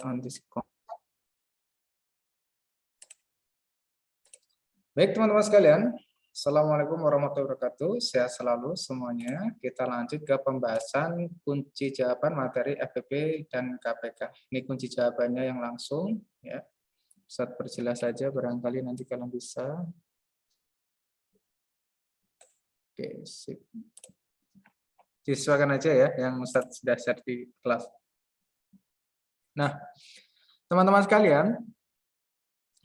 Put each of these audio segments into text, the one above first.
on this. Baik teman-teman sekalian, Assalamualaikum warahmatullahi wabarakatuh. Sehat selalu semuanya. Kita lanjut ke pembahasan kunci jawaban materi FPP dan KPK. Ini kunci jawabannya yang langsung, ya. Ustaz perjelas saja, barangkali nanti kalian bisa. Oke, sip. Disesuaikan aja ya, yang Ustaz sudah share di kelas. Nah, teman-teman sekalian,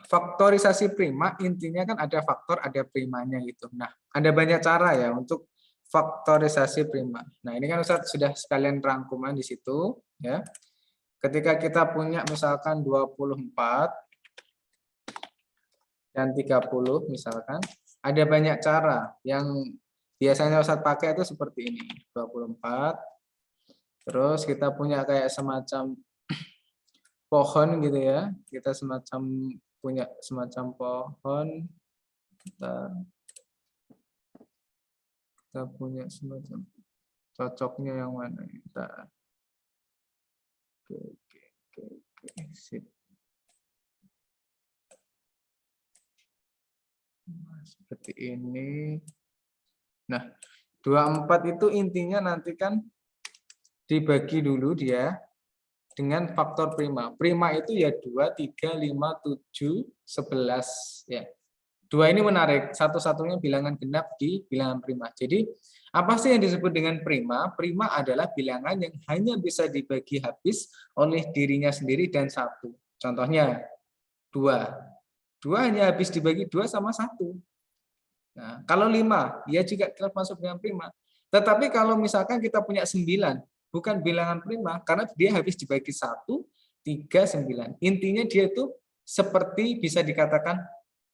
faktorisasi prima intinya kan ada faktor, ada primanya gitu. Nah, ada banyak cara ya untuk faktorisasi prima. Nah, ini kan Ustaz sudah sekalian rangkuman di situ ya. Ketika kita punya misalkan 24 dan 30 misalkan, ada banyak cara yang biasanya Ustaz pakai itu seperti ini. 24 terus kita punya kayak semacam pohon gitu ya. Kita punya semacam pohon, kita punya semacam cocoknya yang mana kita. Oke. Sip. Nah, seperti ini. Nah, 24 itu intinya nanti kan dibagi dulu dia dengan faktor prima. Prima itu ya 2, 3, 5, 7, 11 ya. 2 ini menarik, satu-satunya bilangan genap di bilangan prima. Jadi, apa sih yang disebut dengan prima? Prima adalah bilangan yang hanya bisa dibagi habis oleh dirinya sendiri dan 1. Contohnya 2. 2 hanya habis dibagi 2 sama 1. Nah, kalau 5, dia juga termasuk dengan prima. Tetapi kalau misalkan kita punya 9, bukan bilangan prima, karena dia habis dibagi 1, 3, 9. Intinya dia itu seperti bisa dikatakan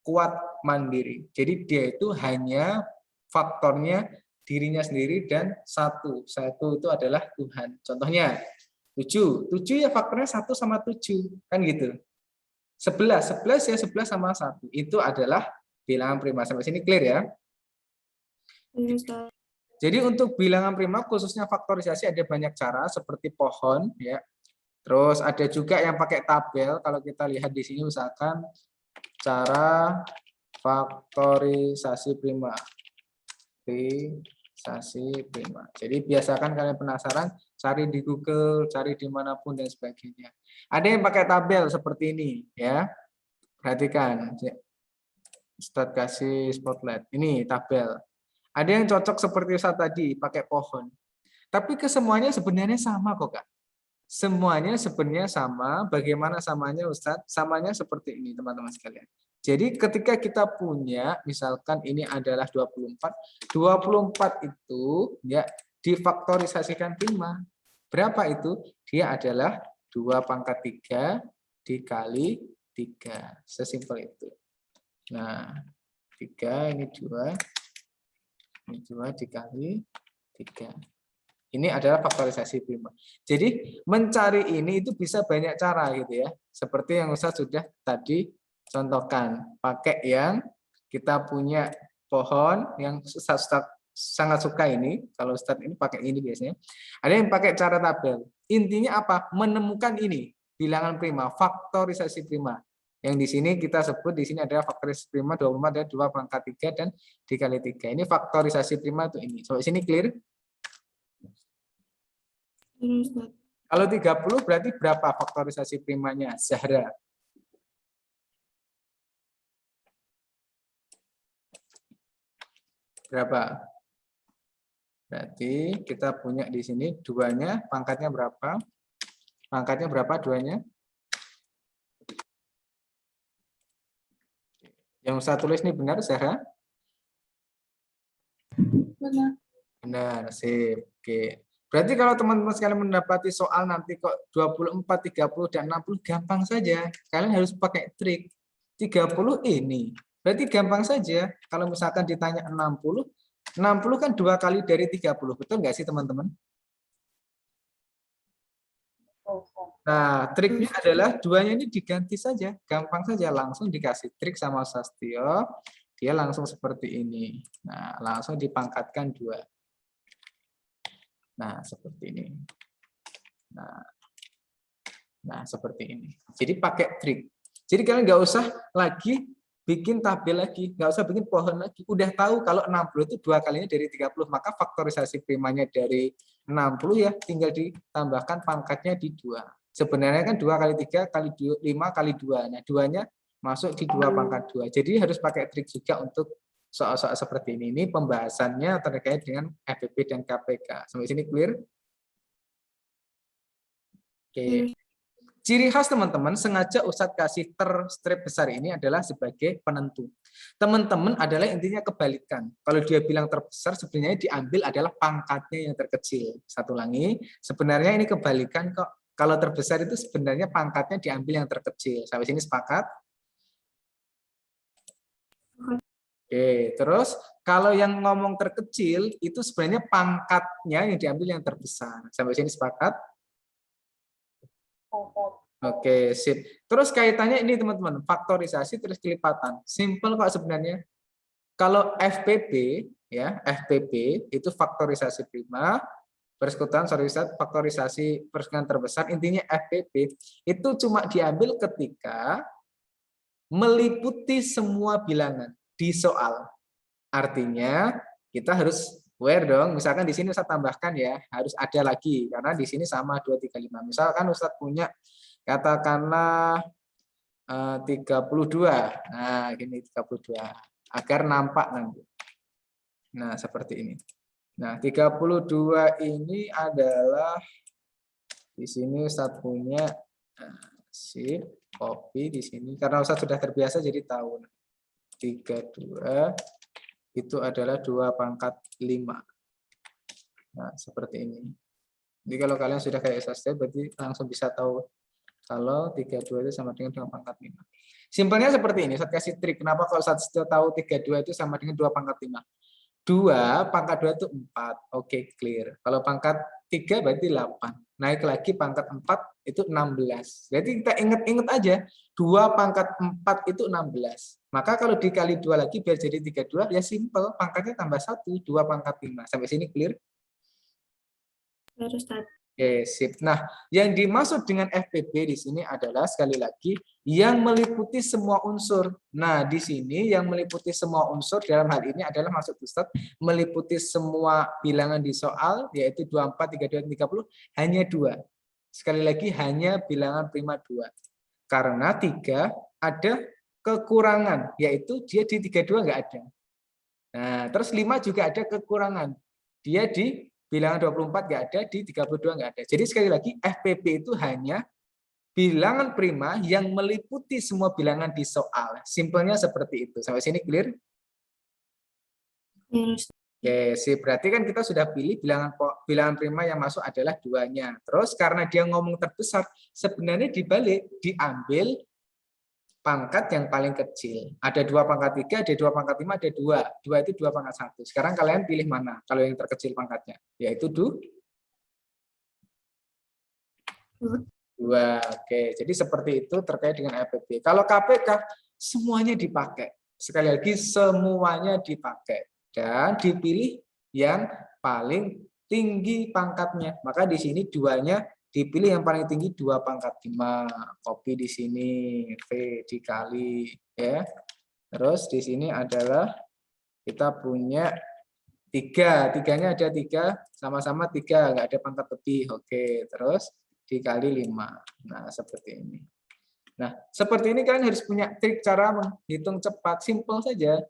kuat mandiri. Jadi dia itu hanya faktornya dirinya sendiri dan 1. 1 itu adalah Tuhan. Contohnya 7. 7 ya faktornya 1 sama 7. Kan gitu. 11 ya 11 sama 1. Itu adalah bilangan prima. Sampai sini clear ya? Jadi untuk bilangan prima khususnya faktorisasi ada banyak cara seperti pohon ya. Terus ada juga yang pakai tabel. Kalau kita lihat di sini misalkan cara faktorisasi prima. Jadi biasakan kalian penasaran, cari di Google, cari dimanapun dan sebagainya. Ada yang pakai tabel seperti ini ya. Perhatikan. Ustaz kasih spotlight. Ini tabel. Ada yang cocok seperti Ustaz tadi, pakai pohon. Tapi kesemuanya sebenarnya sama kok, Kak. Semuanya sebenarnya sama. Bagaimana samanya, Ustaz? Samanya seperti ini, teman-teman sekalian. Jadi ketika kita punya, misalkan ini adalah 24. 24 itu ya difaktorisasikan prima. Berapa itu? Dia adalah 2 pangkat 3 dikali 3. Sesimpel itu. Nah, 3 ini 2. Ini 2 dikali 3. Ini adalah faktorisasi prima. Jadi mencari ini itu bisa banyak cara gitu ya. Seperti yang Ustaz sudah tadi contohkan. Pakai yang kita punya pohon yang Ustaz sangat suka ini. Kalau Ustaz ini pakai ini biasanya. Ada yang pakai cara tabel. Intinya apa? Menemukan ini. Bilangan prima, faktorisasi prima. Yang di sini kita sebut di sini adalah faktorisasi prima 24 ada 2 pangkat 3 dan dikali 3. Ini faktorisasi prima itu ini. Sampai sini clear? Kalau 30 berarti berapa faktorisasi primanya, Zahra? Berapa? Berarti kita punya di sini duanya, pangkatnya berapa? Pangkatnya berapa duanya? Yang saya tulis ini benar, Zahra? Benar. Benar, sip. Oke. Berarti kalau teman-teman sekalian mendapati soal nanti kok 24, 30, dan 60 gampang saja. Kalian harus pakai trik. 30 ini. Berarti gampang saja. Kalau misalkan ditanya 60 kan 2 kali dari 30. Betul nggak sih teman-teman? Nah, triknya adalah duanya ini diganti saja. Gampang saja. Langsung dikasih trik sama Sastio. Dia langsung seperti ini. Nah, langsung dipangkatkan 2. Nah, seperti ini. Nah, Nah, seperti ini. Jadi pakai trik. Jadi kalian nggak usah lagi bikin tabel lagi, nggak usah bikin pohon lagi. Udah tahu kalau 60 itu 2 kalinya dari 30, maka faktorisasi primanya dari 60 ya tinggal ditambahkan pangkatnya di 2. Sebenarnya kan 2 kali 3 kali 2, 5 kali 2. Nah, 2-nya masuk di 2 pangkat 2. Jadi harus pakai trik juga untuk soal-soal seperti ini. Ini pembahasannya terkait dengan FPP dan KPK. Sampai sini clear? Oke. Ciri khas teman-teman, sengaja Ustadz kasih strip besar ini adalah sebagai penentu. Teman-teman adalah intinya kebalikan. Kalau dia bilang terbesar, sebenarnya diambil adalah pangkatnya yang terkecil. Satu lagi, sebenarnya ini kebalikan kok. Kalau terbesar itu sebenarnya pangkatnya diambil yang terkecil. Sampai sini sepakat? Oke, terus kalau yang ngomong terkecil, itu sebenarnya pangkatnya yang diambil yang terbesar. Sampai sini sepakat? Oke, sip. Terus kaitannya ini teman-teman, faktorisasi terus kelipatan. Simple kok sebenarnya. Kalau FPP ya, FPP itu faktorisasi prima, persekutuan faktorisasi persekutuan terbesar, intinya FPP itu cuma diambil ketika meliputi semua bilangan di soal. Artinya kita harus aware dong, misalkan di sini Ustaz tambahkan ya, harus ada lagi karena di sini sama 2, 3, 5. Misalkan Ustaz punya katakanlah 32. Nah, ini 32 agar nampak nanti. Nah, seperti ini. Nah, 32 ini adalah di sini Ustaz punya sip, copy di sini karena Ustaz sudah terbiasa jadi tahu. 32 itu adalah 2 pangkat 5. Nah, seperti ini. Jadi kalau kalian sudah kayak SST berarti langsung bisa tahu kalau 32 itu sama dengan 2 pangkat 5. Simpelnya seperti ini, saya kasih trik. Kenapa kalau saat sudah tahu 32 itu sama dengan 2 pangkat 5? 2 pangkat 2 itu 4. Oke, clear. Kalau pangkat 3 berarti 8. Naik lagi pangkat 4 itu 16. Jadi kita ingat-ingat aja, 2 pangkat 4 itu 16. Maka kalau dikali 2 lagi biar jadi 32, ya simpel. Pangkatnya tambah 1, 2 pangkat 5. Sampai sini clear? Oke, sip. Nah, yang dimaksud dengan FPP di sini adalah sekali lagi yang meliputi semua unsur. Nah, di sini yang meliputi semua unsur dalam hal ini adalah maksud Ustaz meliputi semua bilangan di soal yaitu 24, 32, 30 hanya 2. Sekali lagi hanya bilangan prima 2. Karena 3 ada kekurangan yaitu dia di 32 enggak ada. Nah, terus 5 juga ada kekurangan. Dia di bilangan 24 nggak ada, di 32 nggak ada. Jadi sekali lagi FPP itu hanya bilangan prima yang meliputi semua bilangan di soal. Simpelnya seperti itu. Sampai sini clear? Oke, sih berarti kan kita sudah pilih bilangan prima yang masuk adalah 2-nya. Terus karena dia ngomong terbesar, sebenarnya dibalik diambil pangkat yang paling kecil. Ada 2 pangkat 3, ada 2 pangkat 5, ada 2. 2 itu 2 pangkat 1. Sekarang kalian pilih mana? Kalau yang terkecil pangkatnya, yaitu 2. Oke, jadi seperti itu terkait dengan FPP. Kalau KPK, semuanya dipakai. Sekali lagi, semuanya dipakai. Dan dipilih yang paling tinggi pangkatnya. Maka di sini 2-nya dipilih yang paling tinggi 2 pangkat 5. Copy di sini, V dikali. Ya. Terus di sini adalah kita punya 3. 3-nya ada 3, sama-sama 3, nggak ada pangkat lebih. Oke, terus dikali 5. Nah, seperti ini. Nah, seperti ini kalian harus punya trik cara menghitung cepat, simple saja.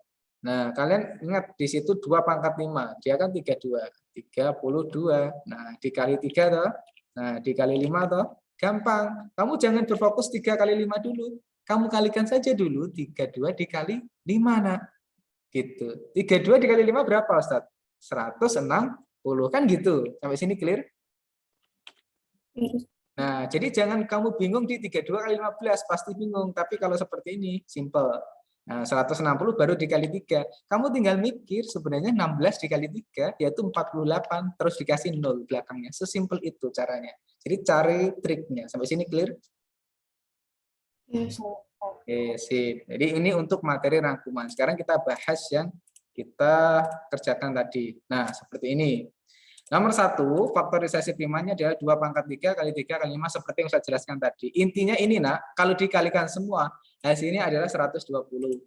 Nah, kalian ingat di situ 2 pangkat 5, dia kan 32. 32. Nah, dikali 3 toh. Nah, dikali 5 toh. Gampang. Kamu jangan berfokus 3 kali 5 dulu. Kamu kalikan saja dulu 32 dikali 5 nah. Gitu. 32 dikali 5 berapa, Ustaz? 160 kan gitu. Sampai sini clear? Nah, jadi jangan kamu bingung di 32 kali 15, pasti bingung. Tapi kalau seperti ini, simple. Nah, 160 baru dikali 3. Kamu tinggal mikir sebenarnya 16 dikali 3 yaitu 48, terus dikasih 0 belakangnya. Sesimpel itu caranya. Jadi cari triknya. Sampai sini clear? Yes. Oke, sip. Jadi ini untuk materi rangkuman. Sekarang kita bahas yang kita kerjakan tadi. Nah, seperti ini. Nomor 1, faktorisasi primanya adalah 2 pangkat 3 kali 3 kali 5 seperti yang saya jelaskan tadi. Intinya ini, Nak, kalau dikalikan semua, hasilnya adalah 120.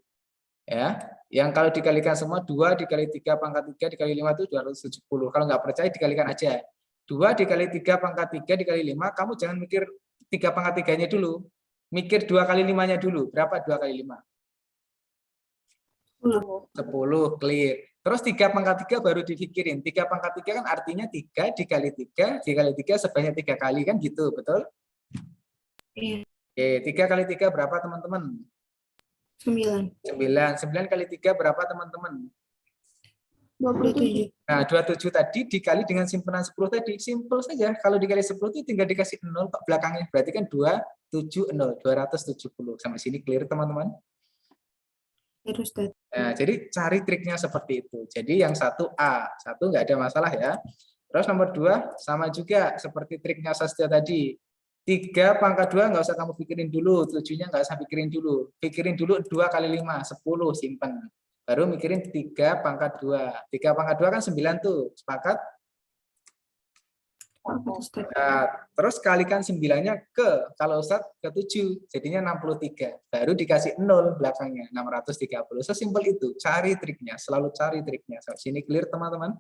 Ya, yang kalau dikalikan semua 2 dikali 3 pangkat 3 dikali 5 itu 270. Kalau nggak percaya dikalikan aja. 2 dikali 3 pangkat 3 dikali 5, kamu jangan mikir 3 pangkat 3-nya dulu. Mikir 2 kali 5-nya dulu. Berapa 2 kali 5? 10, clear. Terus 3 pangkat 3 baru dipikirin. 3 pangkat 3 kan artinya 3 dikali 3 dikali 3 sebanyak 3 kali, kan gitu, betul? Iya. Oke, 3 kali 3 berapa teman-teman? 9. 9 kali 3 berapa teman-teman? 27. Nah, 27 tadi dikali dengan simpanan 10 tadi. Simpel saja. Kalau dikali 10 itu tinggal dikasih 0 ke belakangnya. Berarti kan 270, 270. Sampai sini clear teman-teman? Terus tadi. Nah, jadi cari triknya seperti itu. Jadi yang 1A, 1 nggak ada masalah ya. Terus nomor 2 sama juga seperti triknya Sastia tadi. 3 pangkat 2 nggak usah kamu pikirin dulu, 7-nya nggak usah pikirin dulu. Pikirin dulu 2 kali 5, 10, simpen. Baru mikirin 3 pangkat 2. 3 pangkat 2 kan 9 tuh, sepakat? Nah, terus kalikan 9-nya ke, kalau Ustaz ke 7, jadinya 63. Baru dikasih 0 belakangnya, 630. Sesimpel itu, cari triknya, selalu cari triknya. Sampai sini clear teman-teman?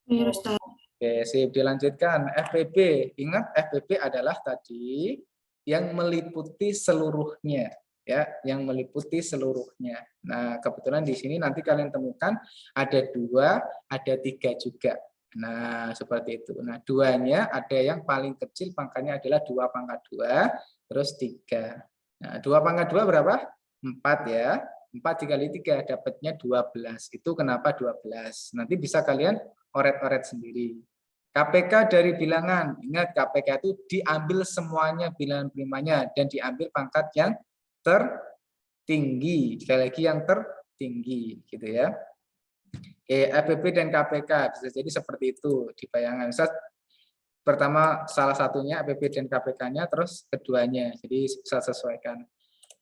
Terus tadi. Oke, sip, dilanjutkan. FPB, ingat FPB adalah tadi yang meliputi seluruhnya, ya, yang meliputi seluruhnya. Nah, kebetulan di sini nanti kalian temukan ada 2, ada 3 juga. Nah, seperti itu. Nah, 2-nya ada yang paling kecil pangkatnya adalah 2 pangkat 2, terus 3. Nah, 2 pangkat 2 berapa? 4 ya. 4 dikali 3 dapatnya 12. Itu kenapa 12? Nanti bisa kalian oret-oret sendiri. KPK dari bilangan, ingat KPK itu diambil semuanya bilangan primanya dan diambil pangkat yang tertinggi. Sekali lagi yang tertinggi, gitu ya. FPB dan KPK bisa jadi seperti itu di bayangan. Pertama salah satunya FPB dan KPK-nya, terus keduanya. Jadi bisa sesuaikan.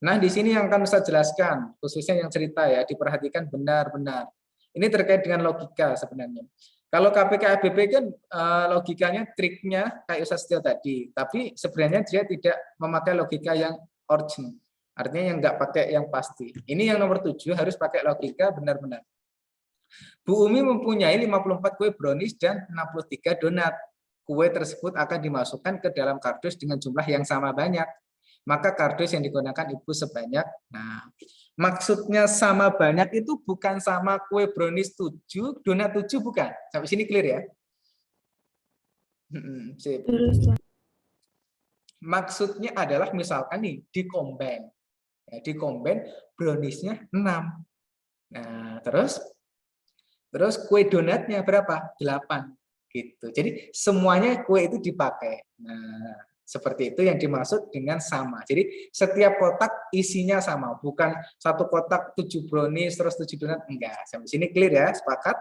Nah, di sini yang akan saya jelaskan, khususnya yang cerita ya, diperhatikan benar-benar. Ini terkait dengan logika sebenarnya. Kalau KPK FBP kan logikanya, triknya kayak Ustaz Setio tadi, tapi sebenarnya dia tidak memakai logika yang origin. Artinya yang nggak pakai yang pasti. Ini yang nomor 7 harus pakai logika benar-benar. Bu Umi mempunyai 54 kue brownies dan 63 donat. Kue tersebut akan dimasukkan ke dalam kardus dengan jumlah yang sama banyak. Maka kardus yang digunakan ibu sebanyak. Nah, maksudnya sama banyak itu bukan sama kue brownies 7, donat 7, bukan. Sampai sini clear ya? Sip. Maksudnya adalah misalkan nih dikombin. Ya, dikombin browniesnya 6. Nah, terus kue donatnya berapa? 8. Gitu. Jadi semuanya kue itu dipakai. Nah, seperti itu yang dimaksud dengan sama. Jadi setiap kotak isinya sama, bukan satu kotak 7 brownies terus 7 donat, enggak. Sampai sini clear ya, sepakat?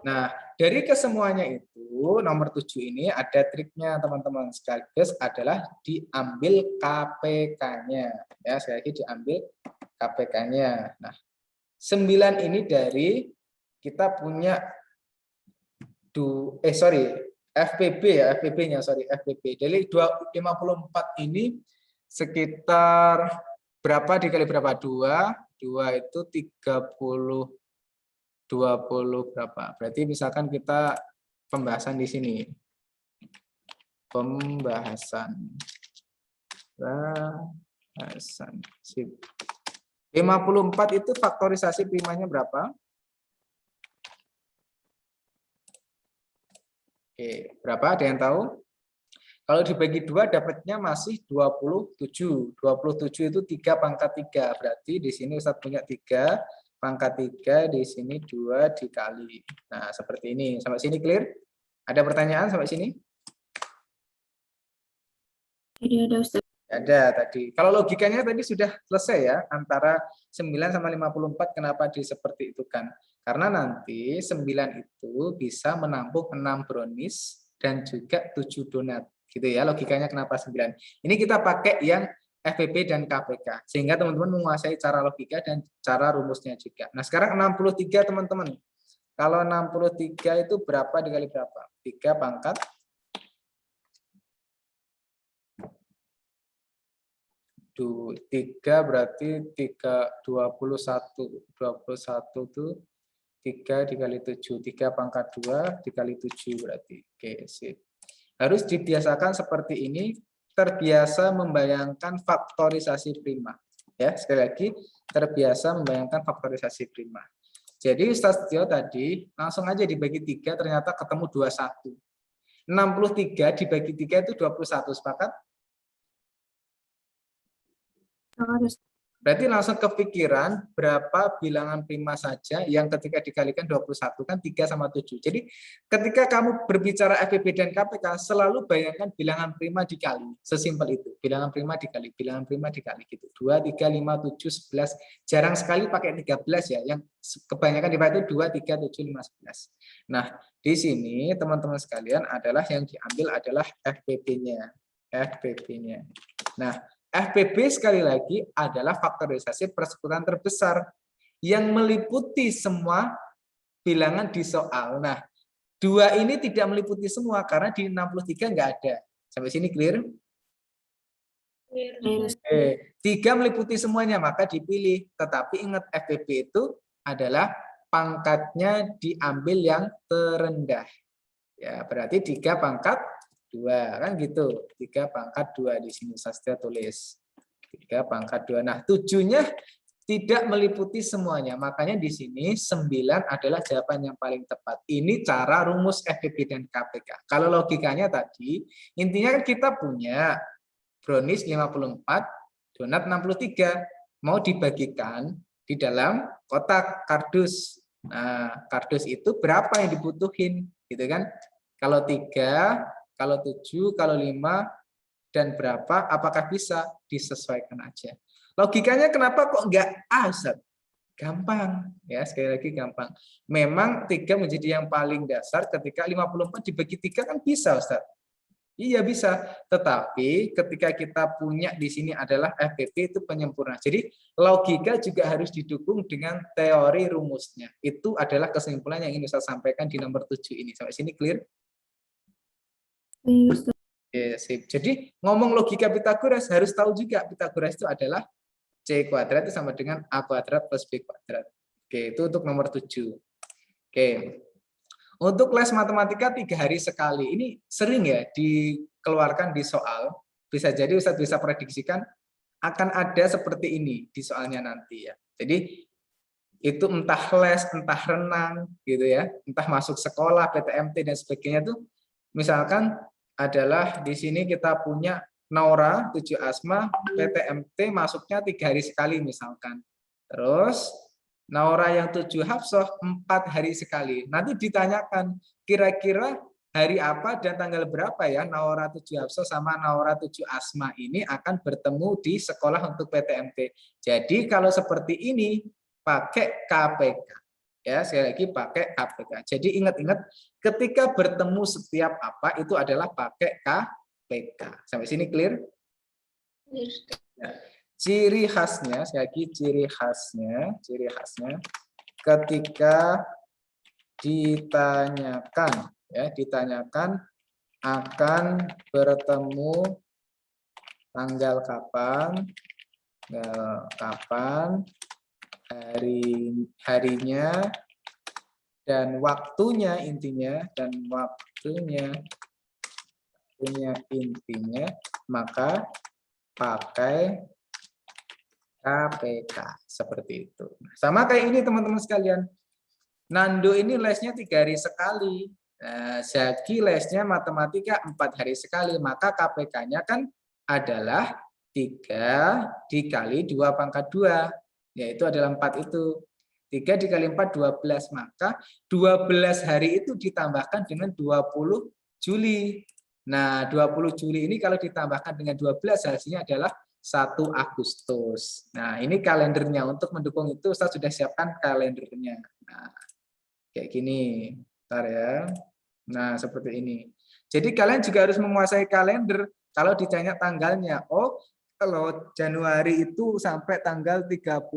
Nah, dari kesemuanya itu nomor 7 ini ada triknya teman-teman, sekaligus adalah diambil KPK-nya. Ya, sekali lagi diambil KPK-nya. Nah, 9 ini dari kita punya FPB ya, FPB-nya FPB. Jadi 54 ini sekitar berapa dikali berapa? 2 itu 30, 20 berapa? Berarti misalkan kita pembahasan di sini. Pembahasan. Sip. 54 itu faktorisasi primanya berapa? Oke, berapa? Ada yang tahu? Kalau dibagi 2 dapatnya masih 27. 27 itu 3 pangkat 3. Berarti di sini Ustaz punya 3 pangkat 3, di sini 2 dikali. Nah, seperti ini. Sampai sini clear? Ada pertanyaan sampai sini? Ada Ustaz. Ada tadi. Kalau logikanya tadi sudah selesai ya, antara 9 sama 54 kenapa seperti itu kan? Karena nanti 9 itu bisa menampung 6 brownies dan juga 7 donat. Gitu ya, logikanya kenapa 9. Ini kita pakai yang FPB dan KPK. Sehingga teman-teman menguasai cara logika dan cara rumusnya juga. Nah, sekarang 63 teman-teman. Kalau 63 itu berapa dikali berapa? 3 pangkat 3 berarti 21 itu 3 dikali 7, 3 pangkat 2 dikali 7 berarti. Oke, sip. Harus dibiasakan seperti ini, terbiasa membayangkan faktorisasi prima. Ya, sekali lagi terbiasa membayangkan faktorisasi prima. Jadi Ustaz Tio tadi langsung aja dibagi 3 ternyata ketemu 21. 63 dibagi 3 itu 21, sepakat? Berarti langsung kepikiran berapa bilangan prima saja yang ketika dikalikan 21 kan 3 sama 7. Jadi ketika kamu berbicara FPB dan KPK selalu bayangkan bilangan prima dikali. Sesimpel itu. Bilangan prima dikali gitu. 2, 3, 5, 7, 11. Jarang sekali pakai 13 ya. Yang kebanyakan dipakai itu 2, 3, 7, 5, 11. Nah, di sini teman-teman sekalian adalah yang diambil adalah FPB-nya. FPB-nya. Nah, FPB sekali lagi adalah faktorisasi persekutuan terbesar yang meliputi semua bilangan di soal. Nah, 2 ini tidak meliputi semua karena di 63 nggak ada. Sampai sini clear? Clear. 3 meliputi semuanya, maka dipilih. Tetapi ingat FPB itu adalah pangkatnya diambil yang terendah. Ya, berarti 3 pangkat 2 kan gitu. 3 pangkat 2 di sini saya tulis. 3 pangkat 2. Nah, 7-nya tidak meliputi semuanya. Makanya di sini 9 adalah jawaban yang paling tepat. Ini cara rumus FPB dan KPK. Kalau logikanya tadi, intinya kan kita punya brownies 54, donat 63. Mau dibagikan di dalam kotak kardus. Nah, kardus itu berapa yang dibutuhin, gitu kan? Kalau 3, kalau 7, kalau 5, dan berapa, apakah bisa? Disesuaikan aja. Logikanya kenapa kok enggak A, Ustaz? Gampang. Ya, sekali lagi gampang. Memang 3 menjadi yang paling dasar ketika 54 dibagi 3 kan bisa, Ustaz. Iya bisa, tetapi ketika kita punya di sini adalah FPB itu penyempurna. Jadi logika juga harus didukung dengan teori rumusnya. Itu adalah kesimpulan yang ingin saya sampaikan di nomor 7 ini. Sampai sini clear? Ya, sip. Jadi ngomong logika Pitagoras harus tahu juga Pitagoras itu adalah C kuadrat itu sama dengan A kuadrat plus B kuadrat. Oke, itu untuk nomor 7. Oke. Untuk les matematika 3 hari sekali. Ini sering ya dikeluarkan di soal. Bisa jadi Ustadz bisa prediksikan akan ada seperti ini di soalnya nanti ya. Jadi itu entah les, entah renang gitu ya, entah masuk sekolah, PTMT dan sebagainya tuh misalkan adalah di sini kita punya Naura 7 Asma, PTMT masuknya 3 hari sekali misalkan. Terus Naura yang 7 Hafsah 4 hari sekali. Nanti ditanyakan kira-kira hari apa dan tanggal berapa ya Naura 7 Hafsah sama Naura 7 Asma ini akan bertemu di sekolah untuk PTMT. Jadi kalau seperti ini pakai KPK. Ya, sekali lagi pakai KPK. Jadi ingat-ingat ketika bertemu setiap apa itu adalah pakai KPK. Sampai sini clear? Ya. Ciri khasnya, sekali lagi ciri khasnya ketika ditanyakan akan bertemu tanggal kapan, harinya dan waktunya intinya maka pakai KPK seperti itu. Sama kayak ini teman-teman sekalian. Nando ini lesnya 3 hari sekali. Zaki lesnya matematika 4 hari sekali. Maka KPK-nya kan adalah 3 dikali 2 pangkat 2. Yaitu adalah 4 itu. 3 dikali 4, 12. Maka 12 hari itu ditambahkan dengan 20 Juli. Nah, 20 Juli ini kalau ditambahkan dengan 12 hasilnya adalah 1 Agustus. Nah, ini kalendernya. Untuk mendukung itu Ustaz sudah siapkan kalendernya. Nah, kayak gini. Bentar ya. Nah, seperti ini. Jadi kalian juga harus menguasai kalender. Kalau ditanya tanggalnya, oh kalau Januari itu sampai tanggal 31.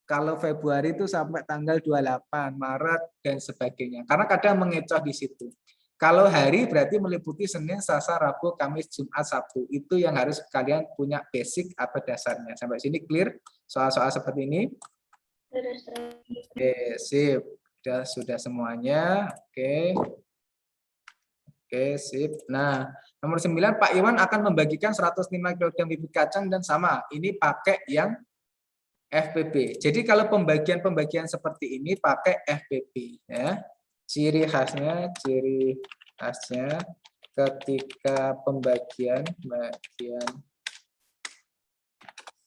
Kalau Februari itu sampai tanggal 28, Maret, dan sebagainya. Karena kadang mengecoh di situ. Kalau hari berarti meliputi Senin, Selasa, Rabu, Kamis, Jumat, Sabtu. Itu yang harus kalian punya basic atau dasarnya. Sampai sini clear soal-soal seperti ini? Oke, sip. Sudah semuanya. Oke. Oke, sip. Nah, nomor 9, Pak Iwan akan membagikan 105 kg bibit kacang dan sama. Ini pakai yang FPP. Jadi kalau pembagian-pembagian seperti ini pakai FPP ya. Ciri khasnya ketika pembagian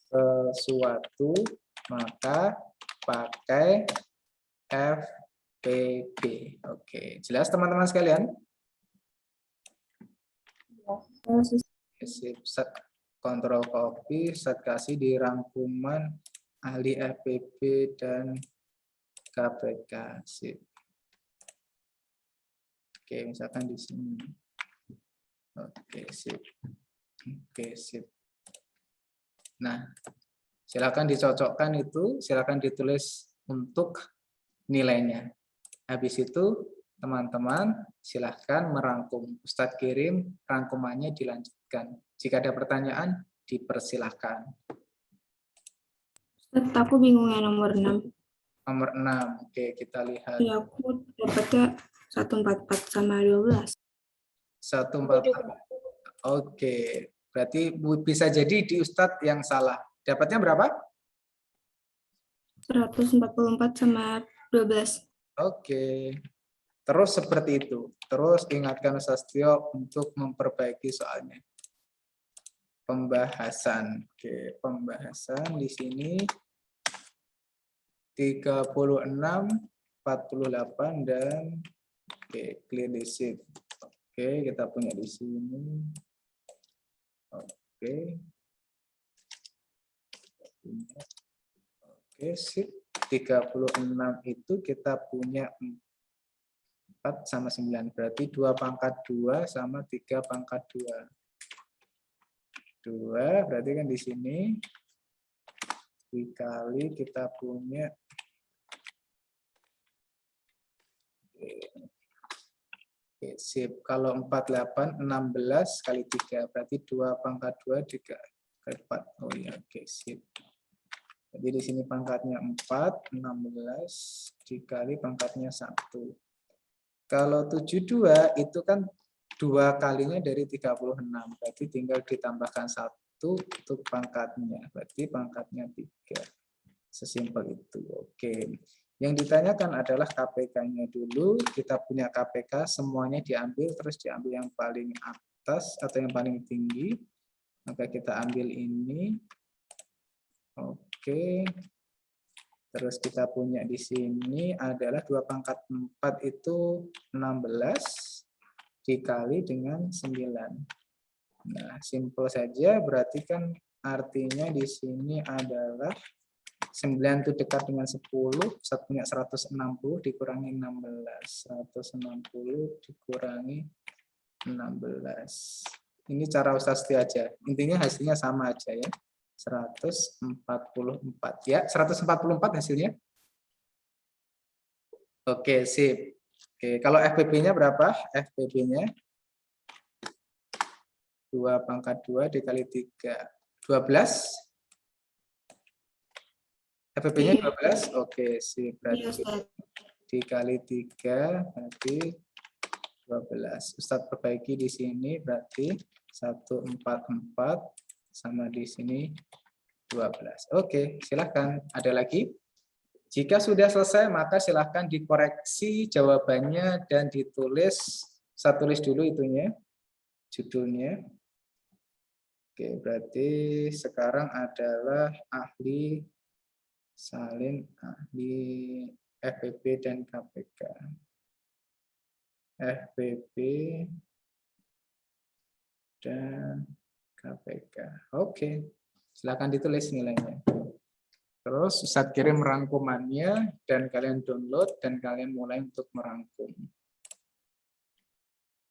sesuatu maka pakai FPP. Oke, jelas teman-teman sekalian? Sip, set kontrol copy, set kasih di rangkuman ahli FPP dan KPK. Sip. Oke, misalkan di sini. Oke, sip. Oke, sip. Nah, silakan dicocokkan itu, silakan ditulis untuk nilainya. Habis itu, teman-teman silahkan merangkum. Ustadz kirim rangkumannya dilanjutkan. Jika ada pertanyaan, dipersilahkan. Ustadz, aku bingung yang nomor 6. Nomor 6, oke kita lihat. Ya, aku dapatnya 144 sama 12. 144. Oke, berarti bisa jadi di Ustadz yang salah. Dapatnya berapa? 144 sama 12. Oke. Terus seperti itu. Terus ingatkan Ustadz Tio untuk memperbaiki soalnya. Pembahasan. Oke, pembahasan di sini 36, 48 dan oke, clear di sheet. Oke, kita punya di sini. Oke. Oke, sip. 36 itu kita punya 4 sama 9. Berarti 2 pangkat 2 sama 3 pangkat 2. 2, berarti kan di sini dikali kita punya oke, sip. Kalau 48, 16 kali 3. Berarti 2 pangkat 2 dikali 4. Oh iya, oke, sip. Jadi di sini pangkatnya 4, 16 dikali pangkatnya 1. Kalau 72 itu kan 2 kalinya dari 36. Berarti tinggal ditambahkan 1 untuk pangkatnya. Berarti pangkatnya 3. Sesimpel itu. Oke. Yang ditanyakan adalah KPK-nya dulu. Kita punya KPK, semuanya diambil, terus diambil yang paling atas atau yang paling tinggi. Maka kita ambil ini. Oke. Terus kita punya di sini adalah 2 pangkat 4 itu 16 dikali dengan 9. Nah, simpel saja, berarti kan artinya di sini adalah 9 itu dekat dengan 10, Ustadz punya 160 dikurangi 16. 160 dikurangi 16. Ini cara Ustadz Setia aja. Intinya hasilnya sama aja ya. 144 ya. 144 hasilnya. Oke, sip. Oke, kalau FPP-nya berapa? FPP-nya 2 pangkat 2 dikali 3. 12. FPP-nya 12. Oke, sip. Berarti dikali 3 berarti 12. Ustadz perbaiki di sini berarti 144 sama di sini 12. Oke, silahkan. Ada lagi? Jika sudah selesai, maka silahkan dikoreksi jawabannya dan ditulis. Saya tulis dulu itunya, judulnya. Oke, berarti sekarang adalah ahli salin, ahli FPP dan KPK. FPP dan KPK. Oke, silakan ditulis nilainya. Terus Ustadz kirim rangkumannya dan kalian download dan kalian mulai untuk merangkum.